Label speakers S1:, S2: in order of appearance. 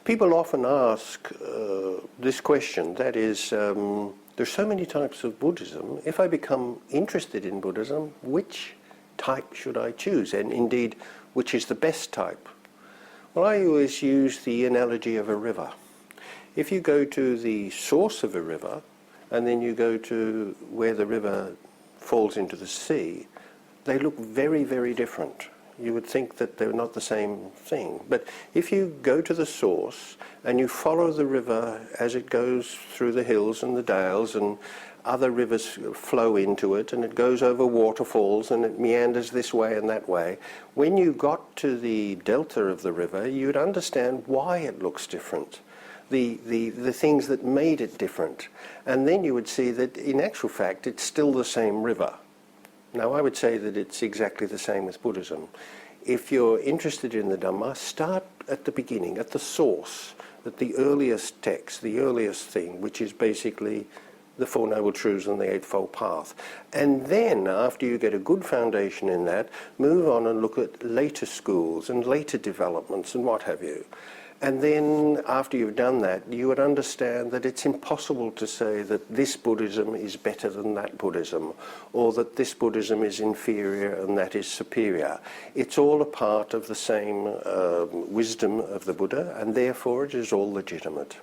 S1: People often ask this question, that is, there's so many types of Buddhism. If I become interested in Buddhism, which type should I choose? And indeed, which is the best type? Well, I always use the analogy of a river. If you go to the source of a river, and then you go to where the river falls into the sea, they look very, very different. You would think that they're not the same thing. But if you go to the source and you follow the river as it goes through the hills and the dales, and other rivers flow into it, and it goes over waterfalls and it meanders this way and that way, when you got to the delta of the river, you'd understand why it looks different. The things that made it different. And then you would see that in actual fact it's still the same river. Now, I would say that it's exactly the same with Buddhism. If you're interested in the Dhamma, start at the beginning, at the source, at the earliest text, the earliest thing, which is basically the Four Noble Truths and the Eightfold Path. And then, after you get a good foundation in that, move on and look at later schools and later developments and what have you. And then, after you've done that, you would understand that it's impossible to say that this Buddhism is better than that Buddhism, or that this Buddhism is inferior and that is superior. It's all a part of the same wisdom of the Buddha, and therefore it is all legitimate.